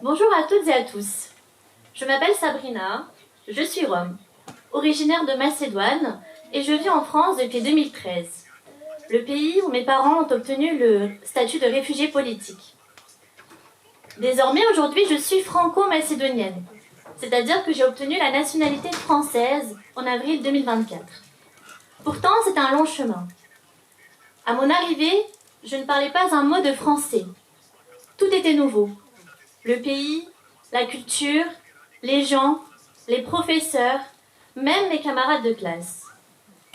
Bonjour à toutes et à tous. Je m'appelle Sabrina, je suis rome, originaire de Macédoine et je vis en France depuis 2013, le pays où mes parents ont obtenu le statut de réfugié politique. Désormais, aujourd'hui, je suis franco-macédonienne, c'est-à-dire que j'ai obtenu la nationalité française en avril 2024. Pourtant, c'est un long chemin. À mon arrivée, je ne parlais pas un mot de français. Tout était nouveau. Le pays, la culture, les gens, les professeurs, même mes camarades de classe.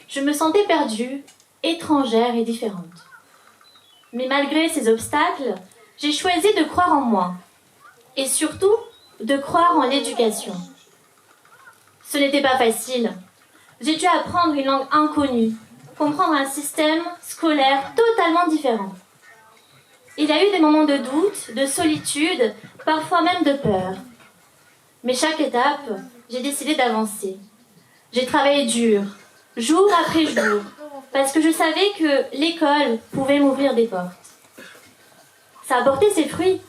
Je me sentais perdue, étrangère et différente. Mais malgré ces obstacles, j'ai choisi de croire en moi. Et surtout, de croire en l'éducation. Ce n'était pas facile. J'ai dû apprendre une langue inconnue, comprendre un système scolaire totalement différent. Il y a eu des moments de doute, de solitude, parfois même de peur. Mais chaque étape, j'ai décidé d'avancer. J'ai travaillé dur, jour après jour, parce que je savais que l'école pouvait m'ouvrir des portes. Ça a porté ses fruits.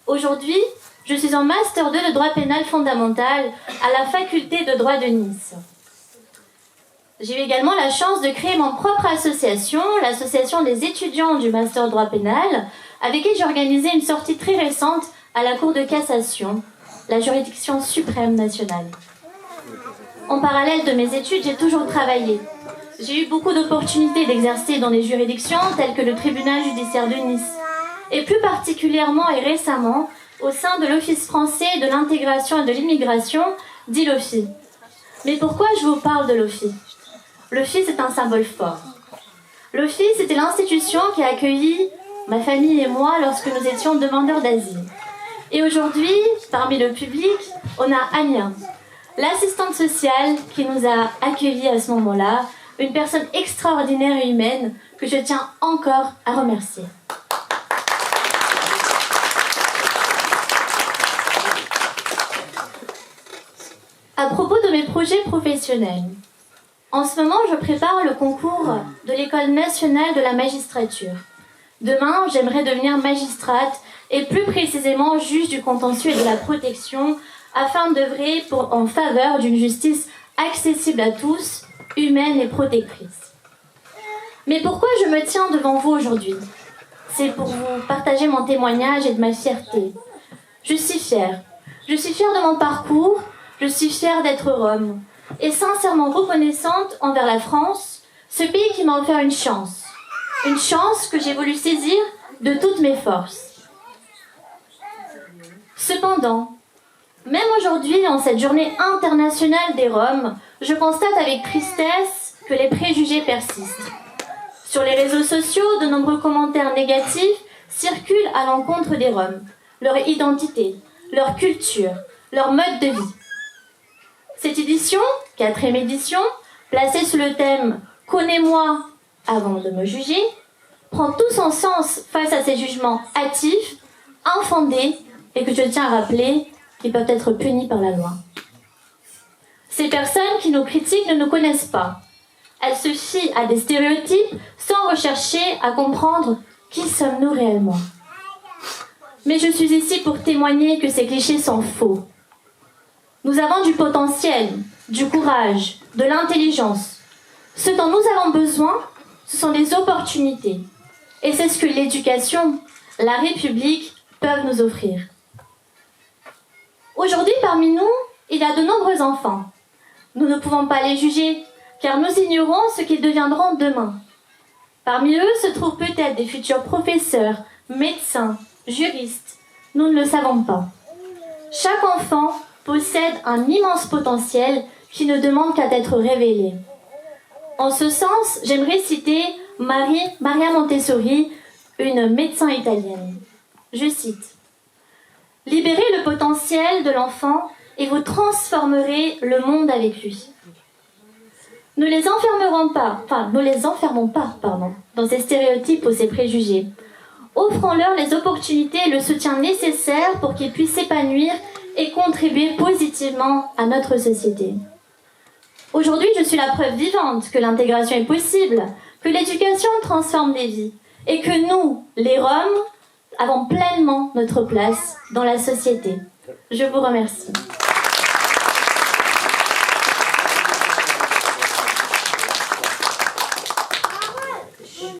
Aujourd'hui, je suis en Master 2 de droit pénal fondamental à la faculté de droit de Nice. J'ai eu également la chance de créer mon propre association, l'association des étudiants du Master droit pénal, avec qui j'ai organisé une sortie très récente à la Cour de cassation, la juridiction suprême nationale. En parallèle de mes études, j'ai toujours travaillé. J'ai eu beaucoup d'opportunités d'exercer dans des juridictions telles que le tribunal judiciaire de Nice, et plus particulièrement et récemment au sein de l'Office français de l'intégration et de l'immigration, dit l'OFII. Mais pourquoi je vous parle de l'OFII ? L'OFII, c'est un symbole fort. L'OFII, c'était l'institution qui a accueilli ma famille et moi lorsque nous étions demandeurs d'asile. Et aujourd'hui, parmi le public, on a Anya, l'assistante sociale qui nous a accueillis à ce moment-là, une personne extraordinaire et humaine que je tiens encore à remercier. À propos de mes projets professionnels, en ce moment, je prépare le concours de l'École nationale de la magistrature. Demain, j'aimerais devenir magistrate et plus précisément juge du contentieux et de la protection afin d'œuvrer en faveur d'une justice accessible à tous, humaine et protectrice. Mais pourquoi je me tiens devant vous aujourd'hui ? C'est pour vous partager mon témoignage et de ma fierté. Je suis fière. Je suis fière de mon parcours, je suis fière d'être rome. Et sincèrement reconnaissante envers la France, ce pays qui m'a offert une chance que j'ai voulu saisir de toutes mes forces. Cependant, même aujourd'hui, en cette journée internationale des Roms, je constate avec tristesse que les préjugés persistent. Sur les réseaux sociaux, de nombreux commentaires négatifs circulent à l'encontre des Roms, leur identité, leur culture, leur mode de vie. Cette édition, 4e édition, placée sous le thème « Connais-moi avant de me juger », prend tout son sens face à ces jugements hâtifs, infondés et que je tiens à rappeler qui peuvent être punis par la loi. Ces personnes qui nous critiquent ne nous connaissent pas. Elles se fient à des stéréotypes sans rechercher à comprendre qui sommes-nous réellement. Mais je suis ici pour témoigner que ces clichés sont faux. Nous avons du potentiel, du courage, de l'intelligence. Ce dont nous avons besoin, ce sont des opportunités. Et c'est ce que l'éducation, la République peuvent nous offrir. Aujourd'hui, parmi nous, il y a de nombreux enfants. Nous ne pouvons pas les juger, car nous ignorons ce qu'ils deviendront demain. Parmi eux se trouvent peut-être des futurs professeurs, médecins, juristes. Nous ne le savons pas. Chaque enfant possède un immense potentiel qui ne demande qu'à être révélé. En ce sens, j'aimerais citer Maria Montessori, une médecin italienne. Je cite : « Libérez le potentiel de l'enfant et vous transformerez le monde avec lui. » Ne les enfermons pas, dans ces stéréotypes ou ces préjugés. Offrons-leur les opportunités et le soutien nécessaire pour qu'ils puissent s'épanouir et contribuer positivement à notre société. Aujourd'hui, je suis la preuve vivante que l'intégration est possible, que l'éducation transforme des vies et que nous, les Roms, avons pleinement notre place dans la société. Je vous remercie.